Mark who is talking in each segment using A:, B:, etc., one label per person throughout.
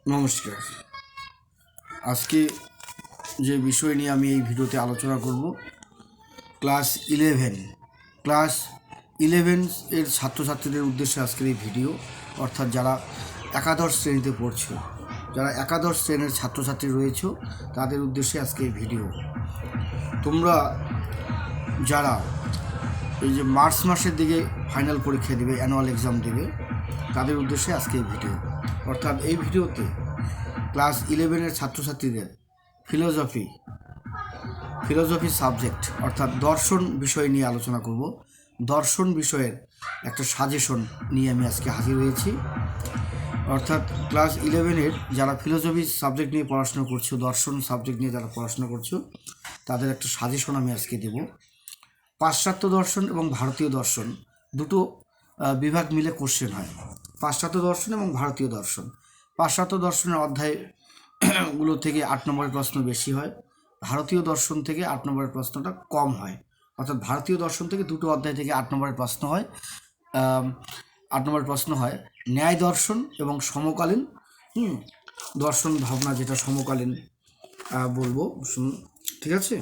A: নমস্কার। আজকে যে বিষয় নিয়ে আমি এই ভিডিওতে আলোচনা করব, ক্লাস ইলেভেন এর ছাত্রছাত্রীদের উদ্দেশ্যে আজকের এই ভিডিও। অর্থাৎ যারা একাদশ শ্রেণীতে পড়ছো, যারা একাদশ শ্রেণীর ছাত্রছাত্রী রয়েছে, তাদের উদ্দেশ্যে আজকে এই ভিডিও। তোমরা যারা এই যে মার্চ মাসের দিকে ফাইনাল পরীক্ষা দেবে, অ্যানুয়াল এক্সাম দেবে, তাদের উদ্দেশ্যে আজকে এই ভিডিও। অর্থাৎ এই ভিডিওতে ক্লাস ইলেভেনের ছাত্রছাত্রীদের ফিলোজফি সাবজেক্ট অর্থাৎ দর্শন বিষয় নিয়ে আলোচনা করব। দর্শন বিষয়ের একটা সাজেশন নিয়ে আমি আজকে হাজির হয়েছি। অর্থাৎ ক্লাস ইলেভেনের যারা ফিলোজফি সাবজেক্ট নিয়ে পড়াশোনা করছো, দর্শন সাবজেক্ট নিয়ে যারা পড়াশোনা করছো, তাদের একটা সাজেশন আমি আজকে দেব। পাশ্চাত্য দর্শন এবং ভারতীয় দর্শন দুটো বিভাগ মিলে কোশ্চেন হয়। পাশ্চাত্য দর্শন এবং ভারতীয় দর্শন। পাশ্চাত্য দর্শনের অধ্যায়গুলো থেকে 8 নম্বরের প্রশ্ন বেশি হয়, ভারতীয় দর্শন থেকে 8 নম্বরের প্রশ্নটা কম হয়। অর্থাৎ ভারতীয় দর্শন থেকে দুটো অধ্যায় থেকে 8 নম্বরের প্রশ্ন হয়। 8 নম্বরের প্রশ্ন হয় ন্যায় দর্শন এবং সমকালীন দর্শন ভাবনা, যেটা সমকালীন বলবো, ঠিক আছে?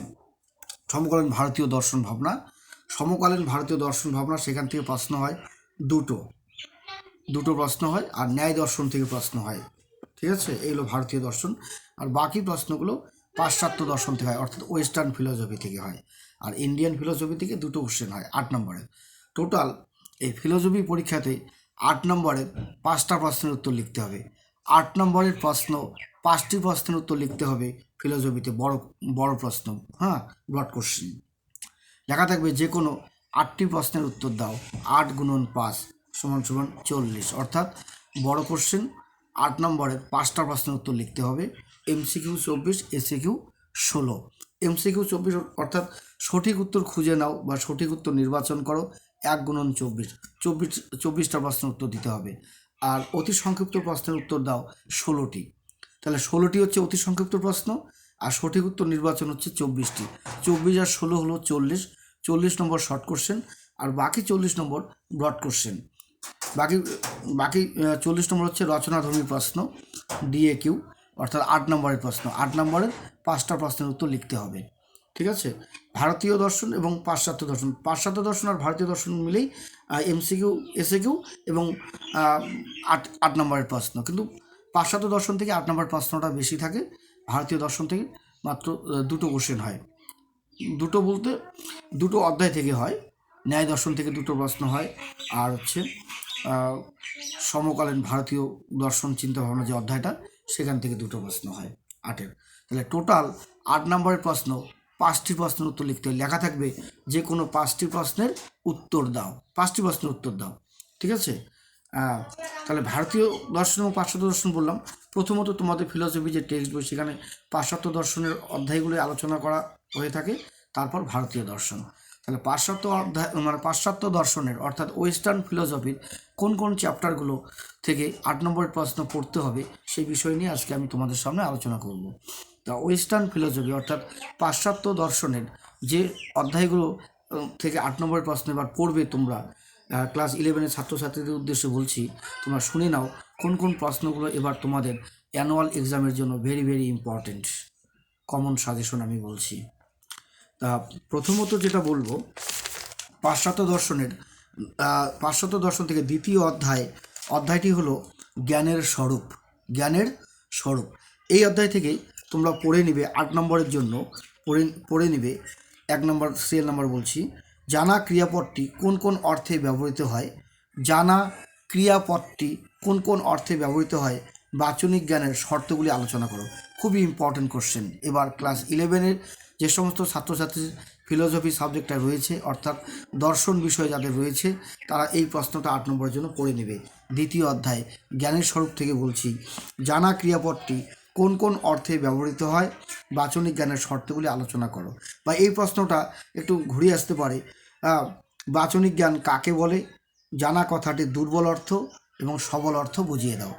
A: সমকালীন ভারতীয় দর্শন ভাবনা, সমকালীন ভারতীয় দর্শন ভাবনা, সেখান থেকে প্রশ্ন হয় দুটো প্রশ্ন হয়। আর ন্যায় দর্শন থেকে প্রশ্ন হয়, ঠিক আছে? এইগুলো ভারতীয় দর্শন। আর বাকি প্রশ্নগুলো পাশ্চাত্য দর্শন থেকে হয়, অর্থাৎ ওয়েস্টার্ন ফিলোসফি থেকে হয়। আর ইন্ডিয়ান ফিলোসফি থেকে দুটো কোশ্চেন হয় 8 নম্বরের। টোটাল এই ফিলোসফি পরীক্ষাতে 8 নম্বরের 5টা প্রশ্নের উত্তর লিখতে হবে। 8 নম্বরের প্রশ্ন 5টি প্রশ্নের উত্তর লিখতে হবে ফিলোসফিতে, বড় প্রশ্ন, ব্রড কোশ্চেন। লেখা থাকবে যে কোনো 8টি প্রশ্নের উত্তর দাও, 8 গুণন 5 সমান 40। অর্থাৎ বড় কোশ্চেন 8 নম্বরের 5টা প্রশ্নের উত্তর লিখতে হবে। MCQ 24, SCQ 16। এমসিকিউ 24 অর্থাৎ সঠিক উত্তর খুঁজে নাও বা সঠিক উত্তর নির্বাচন করো, 1 গুণন 24টা প্রশ্নের উত্তর দিতে হবে। আর অতি সংক্ষিপ্ত প্রশ্নের উত্তর দাও 16টি। তাহলে 16টি হচ্ছে অতি সংক্ষিপ্ত প্রশ্ন, আর সঠিক উত্তর নির্বাচন হচ্ছে 24টি। 24 আর 16 হলো 40 নম্বর শর্ট কোশ্চেন, আর বাকি 40 নম্বর ব্রড কোশ্চেন। বাকি 40 নম্বর হচ্ছে রচনাধর্মী প্রশ্ন, D.A.Q, অর্থাৎ 8 নম্বরের প্রশ্ন। 8 নম্বরের 5টা প্রশ্নের উত্তর লিখতে হবে, ঠিক আছে? ভারতীয় দর্শন এবং পাশ্চাত্য দর্শন আর ভারতীয় দর্শন মিলেই এমসিকিউ, এসিকিউ এবং 8 নম্বরের প্রশ্ন। কিন্তু পাশ্চাত্য দর্শন থেকে 8 নম্বর প্রশ্নটা বেশি থাকে, ভারতীয় দর্শন থেকে মাত্র দুটো কোশ্চেন হয়। দুটো বলতে দুটো অধ্যায় থেকে হয়। ন্যায় দর্শন থেকে দুটো প্রশ্ন হয়, আর হচ্ছে সমকালীন ভারতীয় দর্শন চিন্তাভাবনা যে অধ্যায়টা, সেখান থেকে দুটো প্রশ্ন হয় 8-এর। তাহলে টোটাল 8 নম্বরের প্রশ্ন 5টি প্রশ্নের উত্তর লিখতে হয়। লেখা থাকবে যে কোনো 5টি প্রশ্নের উত্তর দাও, 5টি প্রশ্নের উত্তর দাও, ঠিক আছে? তাহলে ভারতীয় দর্শন এবং পাশ্চাত্য দর্শন বললাম। প্রথমত তোমাদের ফিলোসফি যে টেক্সট বই, সেখানে পাশ্চাত্য দর্শনের অধ্যায়গুলো আলোচনা করা হয়ে থাকে, তারপর ভারতীয় দর্শন। তাহলে পাশ্চাত্য দর্শনের অর্থাৎ ওয়েস্টার্ন ফিলোসফির কোন কোন চ্যাপ্টারগুলো থেকে 8 নম্বরের প্রশ্ন পড়তে হবে, সেই বিষয় নিয়ে আজকে আমি তোমাদের সামনে আলোচনা করব। তা ওয়েস্টার্ন ফিলোসফি অর্থাৎ পাশ্চাত্য দর্শনের যে অধ্যায়গুলো থেকে 8 নম্বরের প্রশ্ন এবার পড়বে তোমরা, ক্লাস 11-এর ছাত্রছাত্রীদের উদ্দেশ্যে বলছি, তোমরা শুনে নাও কোন কোন প্রশ্নগুলো এবার তোমাদের অ্যানুয়াল এক্সামের জন্য very very important. Common suggestion আমি বলছি। তা প্রথমত যেটা বলবো, পাশ্চাত্য দর্শন থেকে দ্বিতীয় অধ্যায়টি হলো জ্ঞানের স্বরূপ। এই অধ্যায় থেকেই তোমরা পড়ে নিবে 8 নম্বরের জন্য, পড়ে নিবে 1 নম্বর সিরিয়াল নাম্বার বলছি, জানা ক্রিয়াপদটি কোন কোন অর্থে ব্যবহৃত হয়, বাচনিক জ্ঞানের শর্তগুলি আলোচনা করো। খুবই ইম্পর্টেন্ট কোশ্চেন। এবার ক্লাস 11-এর যে সমস্ত ছাত্রছাত্রী ফিলোসফি সাবজেক্টটা রয়েছে, অর্থাৎ দর্শন বিষয় যাদের রয়েছে, তারা এই প্রশ্নটা 8 নম্বরের জন্য পড়ে নেবে। দ্বিতীয় অধ্যায় জ্ঞানের স্বরূপ থেকে বলছি, জানা ক্রিয়াপদটি কোন কোন অর্থে ব্যবহৃত হয়, বাচনিক জ্ঞানের শর্তগুলি আলোচনা করো। বা এই প্রশ্নটা একটু ঘুরিয়ে আসতে পারে, বাচনিক জ্ঞান কাকে বলে, জানা কথাটির দুর্বল অর্থ এবং সবল অর্থ বুঝিয়ে দাও।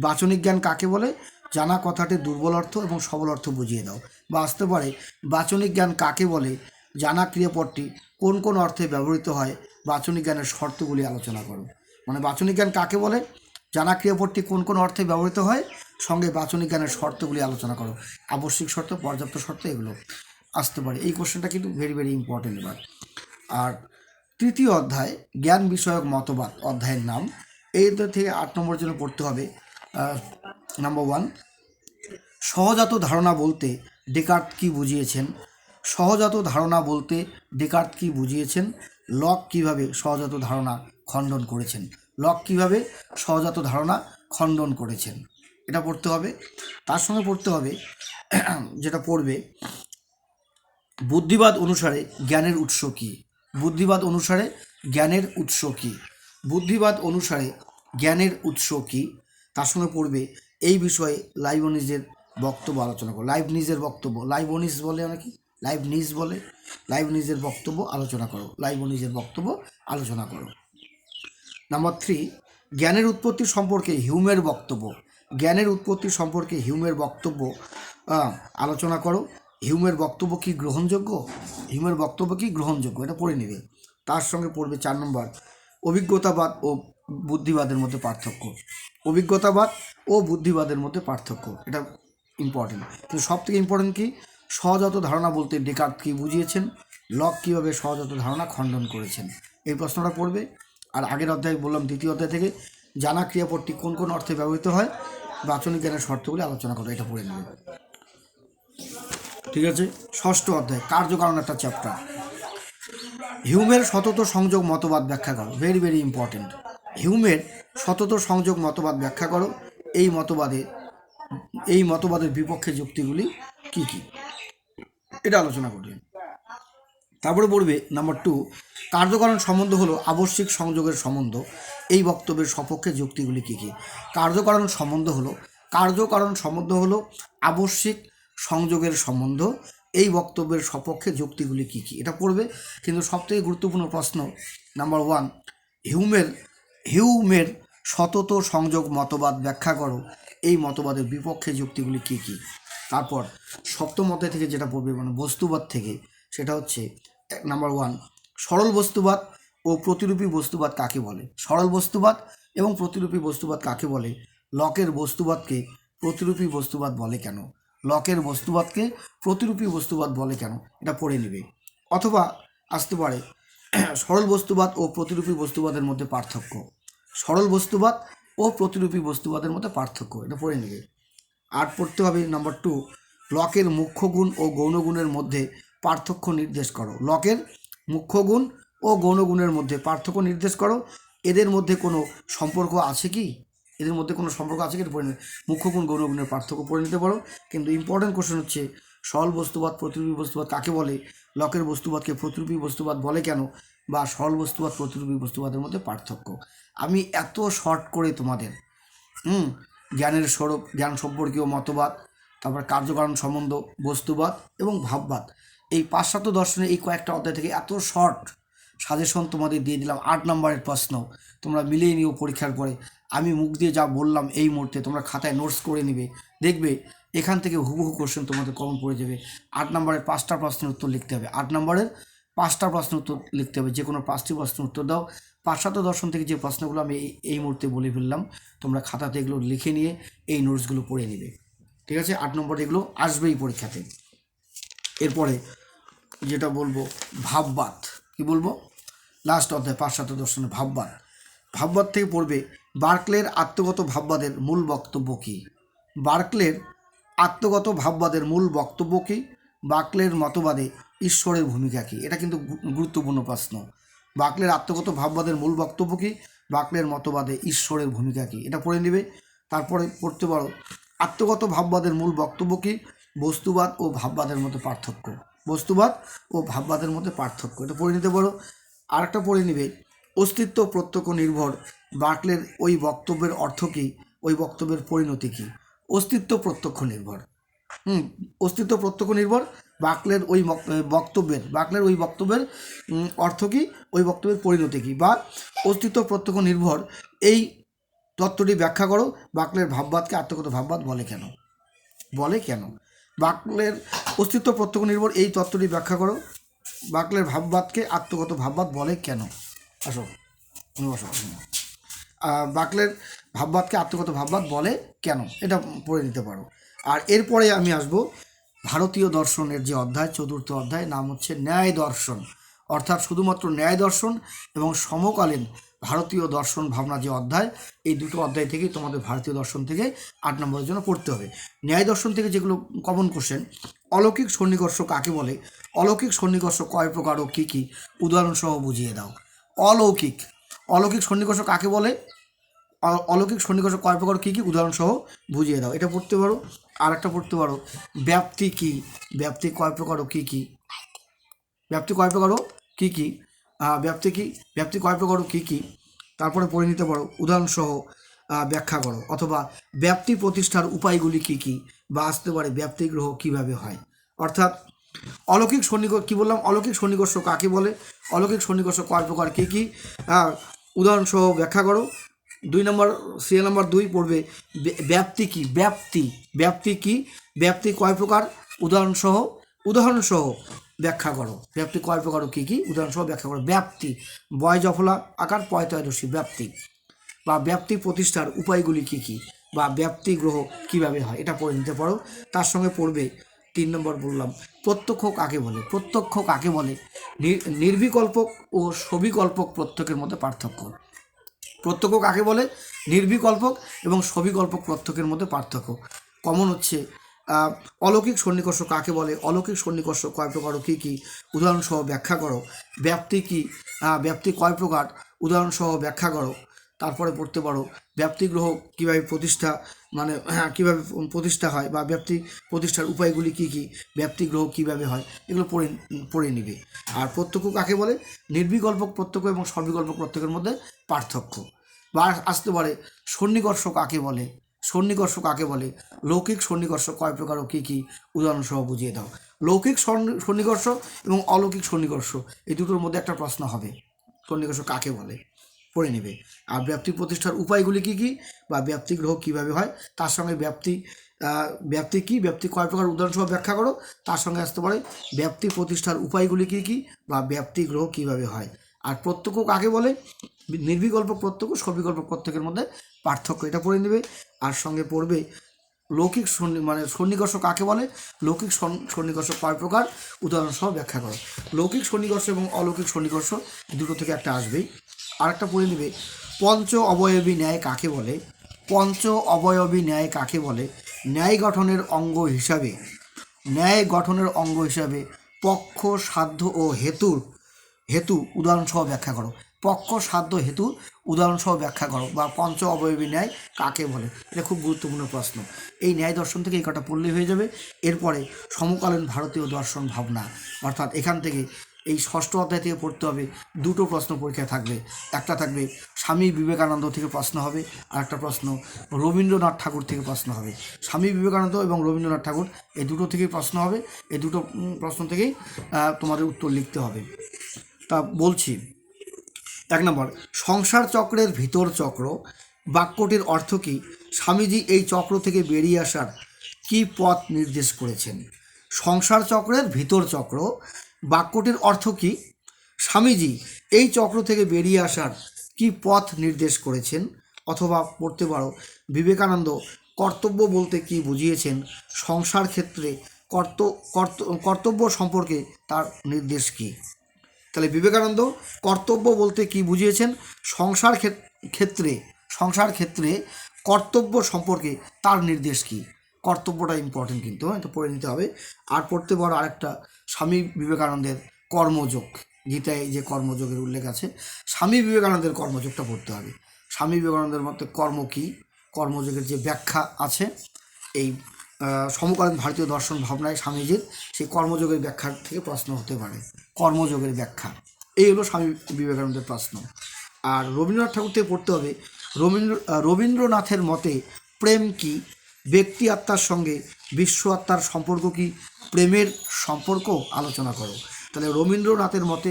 A: বাচনিক জ্ঞান কাকে বলে, জানা কথাটির দুর্বল অর্থ এবং সবল অর্থ বুঝিয়ে দাও। বা আসতে পারে, বাচনিক জ্ঞান কাকে বলে, জানা ক্রিয়াপদটি কোন কোন অর্থে ব্যবহৃত হয়, বাচনিক জ্ঞানের শর্তগুলি আলোচনা করো। মানে বাচনিক জ্ঞান কাকে বলে, জানা ক্রিয়াপদটি কোন কোন অর্থে ব্যবহৃত হয়, সঙ্গে বাচনিক জ্ঞানের শর্তগুলি আলোচনা করো। আবশ্যিক শর্ত, পর্যাপ্ত শর্ত এগুলো আসতে পারে। এই কোশ্চেনটা কিন্তু ভেরি ভেরি ইম্পর্টেন্ট এবার। আর তৃতীয় অধ্যায় জ্ঞান বিষয়ক মতবাদ অধ্যায়ের নাম। এই অধ্যায় থেকে 8 নম্বরের জন্য পড়তে হবে নাম্বার 1, সহজাত ধারণা বলতে ডেকার্ট কি বুঝিয়েছেন। সহজাত ধারণা বলতে ডেকার্ট কি বুঝিয়েছেন। লক কিভাবে সহজাত ধারণা খণ্ডন করেছেন। লক কিভাবে সহজাত ধারণা খণ্ডন করেছেন, এটা পড়তে হবে। তার সঙ্গে পড়তে হবে যেটা পড়বে, বুদ্ধিবাদ অনুসারে জ্ঞানের উৎস কী। বুদ্ধিবাদ অনুসারে জ্ঞানের উৎস কী। বুদ্ধিবাদ অনুসারে জ্ঞানের উৎস কী, তার সঙ্গে পড়বে এই বিষয়ে লাইবনিজের বক্তব্য আলোচনা করো। লাইবনিজের বক্তব্য, লাইবনিজ বলে অনেকে, লাইবনিজ বলে, লাইবনিজের বক্তব্য আলোচনা করো। লাইবনিজের বক্তব্য আলোচনা করো। নাম্বার 3, জ্ঞানের উৎপত্তি সম্পর্কে হিউমের বক্তব্য। জ্ঞানের উৎপত্তি সম্পর্কে হিউমের বক্তব্য আলোচনা করো। হিউমের বক্তব্য কি গ্রহণযোগ্য। হিউমের বক্তব্য কি গ্রহণযোগ্য, এটা পড়ে নেবে। তার সঙ্গে পড়বে 4 নম্বর, অভিজ্ঞতাবাদ ও বুদ্ধিবাদের মধ্যে পার্থক্য। অভিজ্ঞতাবাদ ও বুদ্ধিবাদের মধ্যে পার্থক্য, এটা ইম্পর্টেন্ট। কিন্তু সব থেকে ইম্পর্টেন্ট কি, সহজাত ধারণা বলতে ডেকার্ট কি বুঝিয়েছেন। লক কীভাবে সহজাত ধারণা খণ্ডন করেছেন, এই প্রশ্নটা পড়বে। আর আগের অধ্যায় বললাম, দ্বিতীয় অধ্যায় থেকে জানা ক্রিয়াপদটি কোন কোন অর্থে ব্যবহৃত হয়, বাচনিক জ্ঞানের শর্তগুলি আলোচনা করো, এটা পড়ে নেবে। ঠিক আছে। ষষ্ঠ অধ্যায় কার্যকারণ একটা চ্যাপ্টার। হিউমের সতত সংযোগ মতবাদ ব্যাখ্যা করো। Very very important. হিউমের সতত সংযোগ মতবাদ ব্যাখ্যা করো। এই মতবাদের বিপক্ষে যুক্তিগুলি কি কি, এটা আলোচনা করবেন। তারপরে পড়বে নাম্বার 2, কার্যকারণ সম্বন্ধ হলো আবশ্যিক সংযোগের সম্বন্ধ। এই বক্তব্যের সপক্ষে যুক্তিগুলি কী কী। কার্যকারণ সম্বন্ধ হলো আবশ্যিক সংযোগের সম্বন্ধ। এই বক্তব্যের সপক্ষে যুক্তিগুলি কী কী, এটা পড়বে। কিন্তু সবথেকে গুরুত্বপূর্ণ প্রশ্ন নাম্বার 1, হিউমের সতত সংযোগ মতবাদ ব্যাখ্যা করো। এই মতবাদের বিপক্ষে যুক্তিগুলি কী কী। তারপর সপ্তম অধ্যায় থেকে যেটা পড়বে, মানে বস্তুবাদ থেকে, সেটা হচ্ছে নাম্বার 1, সরল বস্তুবাদ ও প্রতিরূপী বস্তুবাদ কাকে বলে। সরল বস্তুবাদ এবং প্রতিরূপী বস্তুবাদ কাকে বলে। লকের বস্তুবাদকে প্রতিরূপী বস্তুবাদ বলে কেন। লকের বস্তুবাদকে প্রতিরূপী বস্তুবাদ বলে কেন, এটা পড়ে নেবে। অথবা আসতে পারে সরল বস্তুবাদ ও প্রতিরূপী বস্তুবাদের মধ্যে পার্থক্য। সরল বস্তুবাদ ও প্রতিরূপী বস্তুবাদের মধ্যে পার্থক্য, এটা পড়ে নেবে। আর পড়তে হবে নাম্বার 2, লকের মুখ্য গুণ ও গৌণগুণের মধ্যে পার্থক্য নির্দেশ করো। লকের মুখ্য গুণ ও গৌণগুণের মধ্যে পার্থক্য নির্দেশ করো। এদের মধ্যে কোনো সম্পর্ক আছে কি, এদের মধ্যে কোনো সম্পর্ক আছে কি, এটা পড়ে নেবে। মুখ্য গুণ গৌণগুণের পার্থক্য পড়ে নিতে পারো। কিন্তু ইম্পর্টেন্ট কোশ্চেন হচ্ছে সরল বস্তুবাদ প্রতিরূপী বস্তুবাদ কাকে বলে, লকের বস্তুবাদকে প্রতিরূপী বস্তুবাদ বলে কেন, বা সরল বস্তুবাদ প্রতিরূপী বস্তুবাদের মধ্যে পার্থক্য। আমি এত শর্ট করে তোমাদের জ্ঞানের স্বরূপ, জ্ঞান সম্পর্কীয় মতবাদ, তারপর কার্যকারণ সম্বন্ধ, বস্তুবাদ এবং ভাববাদ, এই পাশ্চাত্য দর্শনের এই কয়েকটা অধ্যায় থেকে এত শর্ট সাজেশন তোমাদের দিয়ে দিলাম। 8 নম্বরের প্রশ্ন তোমরা মিলিয়ে নিও পরীক্ষার পরে। আমি মুখ দিয়ে যা বললাম এই মুহূর্তে তোমরা খাতায় নোটস করে নিবে, দেখবে এখান থেকে হুবহু কোশ্চেন তোমাদের কমন পড়ে যাবে। 8 নম্বরের 5টা প্রশ্নের উত্তর লিখতে হবে। 8 নম্বরের 5টা প্রশ্নের উত্তর লিখতে হবে। যে কোনো 5টি প্রশ্নের উত্তর দাও। পাশ্চাত্য দর্শন থেকে যে প্রশ্নগুলো আমি এই মুহূর্তে বলে ফেললাম, তোমরা খাতাতে এগুলো লিখে নিয়ে এই নোটসগুলো পড়ে নেবে। ঠিক আছে। 8 নম্বর এগুলো আসবেই পরীক্ষাতে। এরপরে যেটা বলবো ভাববাদ, কি বলবো, লাস্ট অধ্যায় পাশ্চাত্য দর্শনে ভাববাদ। ভাববাদ থেকে পড়বে বার্কলের আত্মগত ভাববাদের মূল বক্তব্য কী। বার্কলের আত্মগত ভাববাদের মূল বক্তব্য কী। বার্কলের মতবাদে ঈশ্বরের ভূমিকা কী, এটা কিন্তু গুরুত্বপূর্ণ প্রশ্ন। বার্কলের আত্মগত ভাববাদের মূল বক্তব্য কী, বার্কলের মতবাদে ঈশ্বরের ভূমিকা কী, এটা পড়ে নেবে। তারপরে পড়তে পারো আত্মগত ভাববাদের মূল বক্তব্য কী, বস্তুবাদ ও ভাববাদের মধ্যে পার্থক্য। বস্তুবাদ ও ভাববাদের মধ্যে পার্থক্য, এটা পড়ে নিতে পারো। আরেকটা পড়ে নিবে অস্তিত্ব প্রত্যক্ষ নির্ভর। বার্কলের ওই বক্তব্যের অর্থ কী, ওই বক্তব্যের পরিণতি কী। অস্তিত্ব প্রত্যক্ষ নির্ভর, অস্তিত্ব প্রত্যক্ষ নির্ভর। বার্কলের ওই বক্তব্যের অর্থ কী, ওই বক্তব্যের পরিণতি কী, বা অস্তিত্ব প্রত্যক্ষ নির্ভর এই তত্ত্বটি ব্যাখ্যা করো। বার্কলের ভাববাদকে আত্মগত ভাববাদ বলে কেন, বার্কলের অস্তিত্ব প্রত্যক্ষ নির্ভর এই তত্ত্বটি ব্যাখ্যা করো। বার্কলের ভাববাদকে আত্মগত ভাববাদ বলে কেন। বার্কলের ভাববাদকে আত্মগত ভাববাদ বলে কেন, এটা পড়ে নিতে পারো। আর এরপরে আমি আসব ভারতীয় দর্শনের যে অধ্যায়, চতুর্থ অধ্যায়, নাম হচ্ছে ন্যায় দর্শন। অর্থাৎ শুধুমাত্র ন্যায় দর্শন এবং সমকালীন ভারতীয় দর্শন ভাবনা যে অধ্যায়, এই দুটো অধ্যায় থেকেই তোমাদের ভারতীয় দর্শন থেকে 8 নম্বরের জন্য পড়তে হবে। ন্যায় দর্শন থেকে যেগুলো কমন কোশ্চেন, অলৌকিক সন্নিকর্ষ কাকে বলে, অলৌকিক সন্নিকর্ষ কয় প্রকার ও কী কী, উদাহরণসহ বুঝিয়ে দাও। অলৌকিক অলৌকিক সন্নিকর্ষ কাকে বলে, অলৌকিক সন্নিকর্ষ কয় প্রকার কী কী, উদাহরণসহ বুঝিয়ে দাও। এটা পড়তে পারো। আর একটা পড়তে পারো, ব্যাপ্তি কী, ব্যাপ্তি কয় প্রকার ও কী কী, ব্যাপ্তি কয় প্রকার ও কী কী, ব্যাপ্তি কী, ব্যাপ্তি কয় প্রকার ও কী কী, তারপরে পড়ে নিতে পারো উদাহরণসহ ব্যাখ্যা করো। অথবা ব্যাপ্তি প্রতিষ্ঠার উপায়গুলি কী কী, বা আসতে পারে ব্যাপ্তি গ্রহ কীভাবে হয়। অর্থাৎ অলৌকিক সন্নিকর্ষ কী বললাম, অলৌকিক সন্নিকর্ষ কাকে বলে, অলৌকিক সন্নিকর্ষ কয় প্রকার কী কী, উদাহরণসহ ব্যাখ্যা করো। 2 নম্বর, সিরিয়াল নাম্বার 2 পড়বে ব্যাপ্তি কী, ব্যাপ্তি, ব্যাপ্তি কী, ব্যাপ্তি কয় প্রকার, উদাহরণসহ ব্যাখ্যা করো। ব্যাপ্তি কয় প্রকার ও কী কী, উদাহরণসহ ব্যাখ্যা করো। ব্যাপ্তি, বয় জফলা আকার পয় তয় রসি, ব্যাপ্তি, বা ব্যাপ্তি প্রতিষ্ঠার উপায়গুলি কী কী, বা ব্যাপ্তি গ্রহ কীভাবে হয়, এটা পড়ে নিতে পারো। তার সঙ্গে পড়বে 3 নম্বর বললাম প্রত্যক্ষ কাকে বলে, প্রত্যক্ষ কাকে বলে, নির্বিকল্পক ও সবিকল্পক প্রত্যক্ষের মধ্যে পার্থক্য। প্রত্যক্ষ কাকে বলে, নির্বিকল্পক এবং সবিকল্পক প্রত্যক্ষের মধ্যে পার্থক্য। কমন হচ্ছে অলৌকিক সন্নিকর্ষ কাকে বলে, অলৌকিক সন্নিকর্ষ কয় প্রকার ও কী কী, উদাহরণসহ ব্যাখ্যা করো। ব্যাপ্তি কী, ব্যাপ্তি কয় প্রকার, উদাহরণসহ ব্যাখ্যা করো। তারপরে পড়তে পারো ব্যাপ্তি গ্রহ কীভাবে প্রতিষ্ঠা, মানে কীভাবে প্রতিষ্ঠা হয়, বা ব্যাপ্তি প্রতিষ্ঠার উপায়গুলি কী কী, ব্যাপ্তি গ্রহ কীভাবে হয়, এগুলো পড়ে নিবে। আর প্রত্যক্ষ কাকে বলে, নির্বিকল্পক প্রত্যক্ষ এবং সবিকল্পক প্রত্যক্ষের মধ্যে পার্থক্য। বা আসতে পারে সন্নিকর্ষ কাকে বলে, সন্নিকর্ষ কাকে বলে, লৌকিক সন্নিকর্ষ কয় প্রকার ও কী কী, উদাহরণসহ বুঝিয়ে দাও। লৌকিক সন্নিকর্ষ এবং অলৌকিক সন্নিকর্ষ, এই দুটোর মধ্যে একটা প্রশ্ন হবে, সন্নিকর্ষ কাকে বলে, পড়ে নেবে। আর ব্যাপ্তি প্রতিষ্ঠার উপায়গুলি কী কী, বা ব্যাপ্তি গ্রহ কীভাবে হয়, তার সঙ্গে ব্যাপ্তি কী, ব্যাপ্তি কয় প্রকার, উদাহরণসহ ব্যাখ্যা করো। তার সঙ্গে আসতে পারে ব্যাপ্তি প্রতিষ্ঠার উপায়গুলি কী কী, বা ব্যাপ্তি গ্রহ কীভাবে হয়। আর প্রত্যক্ষ কাকে বলে, নির্বিকল্প প্রত্যক্ষ, সবিকল্প প্রত্যক্ষের মধ্যে পার্থক্য, এটা পড়ে নেবে। আর সঙ্গে পড়বে লৌকিক সন্নিকর্ষ কাকে বলে, লৌকিক সন্নিকর্ষ কয় প্রকার, উদাহরণসহ ব্যাখ্যা করো। লৌকিক সন্নিকর্ষ এবং অলৌকিক সন্নিকর্ষ দুটো থেকে একটা আসবেই। আরেকটা পড়ে নেবে পঞ্চ অবয়বী ন্যায় কাকে বলে, পঞ্চ অবয়বী ন্যায় কাকে বলে, ন্যায় গঠনের অঙ্গ হিসাবে, ন্যায় গঠনের অঙ্গ হিসাবে পক্ষ, সাধ্য ও হেতু উদাহরণসহ ব্যাখ্যা করো। পক্ষ, সাধ্য, হেতু উদাহরণসহ ব্যাখ্যা করো। বা পঞ্চ অবয়বী ন্যায় কাকে বলে, এটা খুব গুরুত্বপূর্ণ প্রশ্ন। এই ন্যায় দর্শন থেকে এই কটা পড়লেই হয়ে যাবে। এরপরে সমকালীন ভারতীয় দর্শন ভাবনা, অর্থাৎ এখান থেকে এই 6ষ্ঠ অধ্যায় থেকে পড়তে হবে। দুটো প্রশ্ন পরীক্ষায় থাকবে, একটা থাকবে স্বামী বিবেকানন্দ থেকে প্রশ্ন হবে, আর একটা প্রশ্ন রবীন্দ্রনাথ ঠাকুর থেকে প্রশ্ন হবে। স্বামী বিবেকানন্দ এবং রবীন্দ্রনাথ ঠাকুর এই দুটো থেকেই প্রশ্ন হবে। এই দুটো প্রশ্ন থেকেই তোমাদের উত্তর লিখতে হবে। তা বলছি, 1 নম্বর, সংসার চক্রের ভিতর চক্র বাক্যটির অর্থ কী, স্বামীজি এই চক্র থেকে বেরিয়ে আসার কি পথ নির্দেশ করেছেন। সংসার চক্রের ভিতর চক্র বাক্যটির অর্থ কী, স্বামীজি এই চক্র থেকে বেরিয়ে আসার কি পথ নির্দেশ করেছেন। অথবা পড়তে পারো বিবেকানন্দ কর্তব্য বলতে কি বুঝিয়েছেন, সংসার ক্ষেত্রে কর্তব্য সম্পর্কে তার নির্দেশ কী। তাহলে বিবেকানন্দ কর্তব্য বলতে কি বুঝিয়েছেন, সংসার ক্ষেত্রে কর্তব্য সম্পর্কে তার নির্দেশ কী। কর্তব্যটা ইম্পর্টেন্ট, কিন্তু এটা পড়ে নিতে হবে। আর পড়তে পারো আরেকটা স্বামী বিবেকানন্দের কর্মযোগ, গীতায় যে কর্মযোগের উল্লেখ আছে, স্বামী বিবেকানন্দের কর্মযোগটা পড়তে হবে। স্বামী বিবেকানন্দের মতে কর্ম কী, কর্মযোগের যে ব্যাখ্যা আছে এই সমকালীন ভারতীয় দর্শন ভাবনায় স্বামীজির, সেই কর্মযোগের ব্যাখ্যার থেকে প্রশ্ন হতে পারে। কর্মযোগের ব্যাখ্যা, এই হলো স্বামী বিবেকানন্দের প্রশ্ন। আর রবীন্দ্রনাথ ঠাকুর থেকে পড়তে হবে রবীন্দ্রনাথের মতে প্রেম কি, ব্যক্তি আত্মার সঙ্গে বিশ্ব আত্মার সম্পর্ক কি, প্রেমের সম্পর্ক আলোচনা করো। তাহলে রবীন্দ্রনাথের মতে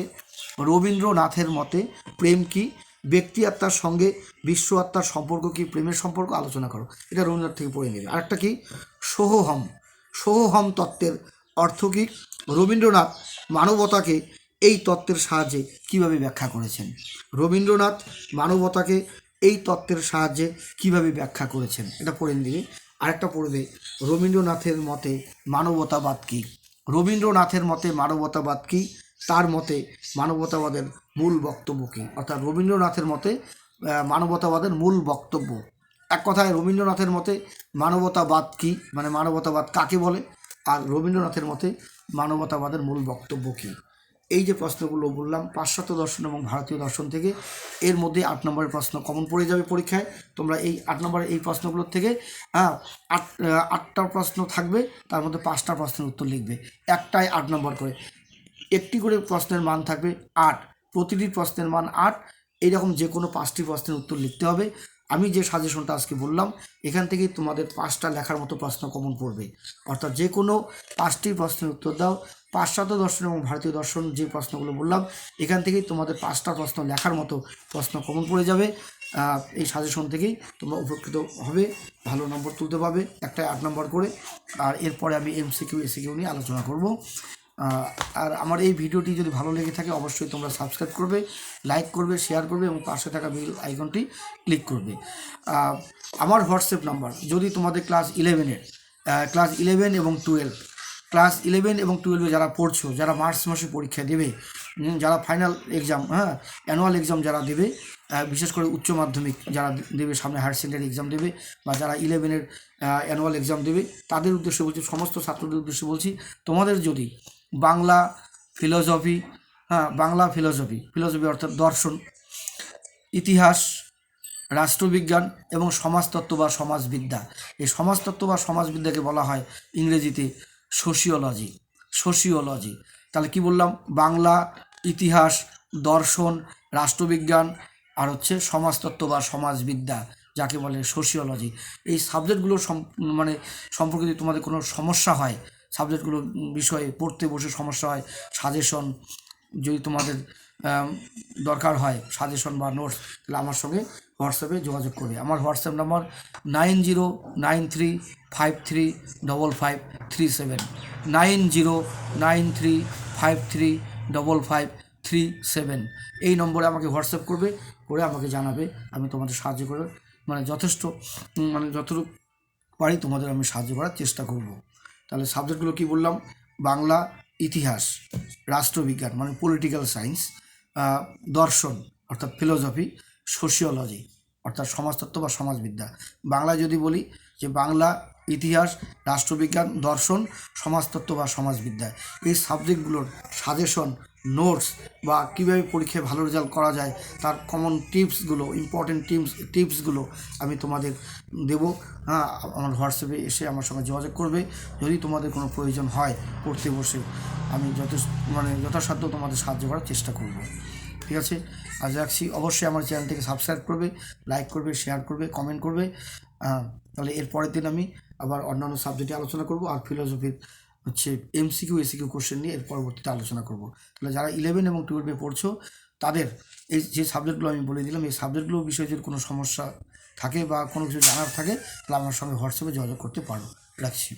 A: প্রেম কি, ব্যক্তি আত্মার সঙ্গে বিশ্ব আত্মার সম্পর্ক কি, প্রেমের সম্পর্ক আলোচনা করো। এটা রবীন্দ্রনাথ থেকে পড়ে নেবে। আরেকটা কি, সোহহম তত্ত্বের অর্থ কী, রবীন্দ্রনাথ মানবতাকে এই তত্ত্বের সাহায্যে কিভাবে ব্যাখ্যা করেছেন। রবীন্দ্রনাথ মানবতাকে এই তত্ত্বের সাহায্যে কিভাবে ব্যাখ্যা করেছেন, এটা পড়ে দিবে। আরেকটা পড়বে, রবীন্দ্রনাথের মতে মানবতাবাদ কী। রবীন্দ্রনাথের মতে মানবতাবাদ কী, তার মতে মানবতাবাদের মূল বক্তব্য কী। অর্থাৎ রবীন্দ্রনাথের মতে মানবতাবাদের মূল বক্তব্য। এক কথায় রবীন্দ্রনাথের মতে মানবতাবাদ কী, মানে মানবতাবাদ কাকে বলে, আর রবীন্দ্রনাথের মতে মানবতাবাদের মূল বক্তব্য কী। এই যে প্রশ্নগুলো বললাম পাশ্চাত্য দর্শন এবং ভারতীয় দর্শন থেকে, এর মধ্যে 8 নম্বরের প্রশ্ন কমন পড়ে যাবে পরীক্ষায়। তোমরা এই 8 নম্বরের এই প্রশ্নগুলোর থেকে 8টা প্রশ্ন থাকবে, তার মধ্যে 5টা প্রশ্নের উত্তর লিখবে, একটাই 8 নম্বর করে। একটি করে প্রশ্নের মান থাকবে 8, প্রতিটি প্রশ্নের মান 8। এইরকম যে কোনো 5টি প্রশ্নের উত্তর লিখতে হবে। আমি যে সাজেশনটা আজকে বললাম, এখান থেকেই তোমাদের 5টা লেখার মতো প্রশ্ন কমন পড়বে। অর্থাৎ যে কোনো 5টি প্রশ্নের উত্তর দাও। পাশ্চাত্য দর্শন এবং ভারতীয় দর্শন যে প্রশ্নগুলো বললাম, এখান থেকেই তোমাদের 5টা প্রশ্ন লেখার মতো প্রশ্ন কমন পড়ে যাবে। এই সাজেশন থেকেই তোমরা উপকৃত হবে, ভালো নম্বর তুলতে পারবে, একটা 8 নম্বর করে। আর এরপরে আমি এমসিকিউ এসিকিউ নিয়ে আলোচনা করব। আর আমার এই ভিডিওটি যদি ভালো লেগে থাকে অবশ্যই তোমরা সাবস্ক্রাইব করবে, লাইক করবে, শেয়ার করবে এবং পাশে থাকা বেল আইকনটি ক্লিক করবে। আমার হোয়াটসঅ্যাপ নাম্বার, যদি তোমাদের ক্লাস 11 এবং 12, ক্লাস 11 এবং 12 যারা পড়ছো, যারা মার্চ মাসে পরীক্ষা দেবে, যারা ফাইনাল এক্সাম, অ্যানুয়াল এক্সাম যারা দেবে, বিশেষ করে উচ্চ মাধ্যমিক যারা দেবে, সামনে হায়ার সেকেন্ডারি এক্সাম দেবে, বা যারা 11-এর অ্যানুয়াল এক্সাম দেবে, তাদের উদ্দেশ্যে বলছি, সমস্ত ছাত্রদের উদ্দেশ্যে বলছি, তোমাদের যদি বাংলা ফিলোসফি, ফিলোসফি অর্থাৎ দর্শন, ইতিহাস, রাষ্ট্রবিজ্ঞান এবং সমাজতত্ত্ব বা সমাজবিদ্যা, এই সমাজতত্ত্ব বা সমাজবিদ্যাকে বলা হয় ইংরেজিতে সোশিওলজি। তাহলে কি বললাম, বাংলা, ইতিহাস, দর্শন, রাষ্ট্রবিজ্ঞান আর হচ্ছে সমাজতত্ত্ব বা সমাজবিদ্যা, যাকে বলে সোশিওলজি। এই সাবজেক্টগুলো মানে সম্পর্কে যদি তোমাদের কোনো সমস্যা হয়, সাবজেক্টগুলো বিষয়ে পড়তে বসে সমস্যা হয়, সাজেশন যদি তোমাদের দরকার হয়, সাজেশন বা নোটস, তাহলে আমার সঙ্গে হোয়াটসঅ্যাপে যোগাযোগ করবে। আমার হোয়াটসঅ্যাপ নাম্বার 9093535537, 9093535537। এই নম্বরে আমাকে হোয়াটসঅ্যাপ করবে, করে আমাকে জানাবে। আমি তোমাদের সাহায্য করে, মানে যথেষ্ট, মানে যতটুকু পারি তোমাদের আমি সাহায্য করার চেষ্টা করব। তাহলে সাবজেক্টগুলো কি বললাম, বাংলা, ইতিহাস, রাষ্ট্রবিজ্ঞান মানে পলিটিক্যাল সায়েন্স, দর্শন অর্থাৎ ফিলোসফি, সোশিওলজি অর্থাৎ সমাজতত্ত্ব বা সমাজবিদ্যা। বাংলায় যদি বলি যে বাংলা, ইতিহাস, রাষ্ট্রবিজ্ঞান, দর্শন, সমাজতত্ত্ব বা সমাজবিদ্যা, এই সাবজেক্টগুলোর সাজেশন, নোটস বা কীভাবে পরীক্ষায় ভালো রেজাল্ট করা যায় তার কমন টিপসগুলো, ইম্পর্টেন্ট টিপসগুলো আমি তোমাদের দেবো। আমার হোয়াটসঅ্যাপে এসে আমার সঙ্গে যোগাযোগ করবে। যদি তোমাদের কোনো প্রয়োজন হয় পড়তে বসে, আমি যথাসাধ্য তোমাদের সাহায্য করার চেষ্টা করব। ঠিক আছে, আজ রাখছি। অবশ্যই আমার চ্যানেলটিকে সাবস্ক্রাইব করবে, লাইক করবে, শেয়ার করবে, কমেন্ট করবে। তাহলে এর পরের দিন আমি আবার অন্যান্য সাবজেক্টে আলোচনা করব, আর ফিলোসফির হচ্ছে এমসিকিউ এসিকিউ কোশ্চেন নিয়ে এর পরবর্তীতে আলোচনা করব। তাহলে যারা 11 এবং 12 পড়ছো, তাদের এই যে সাবজেক্টগুলো আমি বলে দিলাম, এই সাবজেক্টগুলো বিষয়ে যদি কোনো সমস্যা থাকে বা কোনো কিছু জানার থাকে, তাহলে আমার সঙ্গে হোয়াটসঅ্যাপে যোগাযোগ করতে পারো। রাখছি।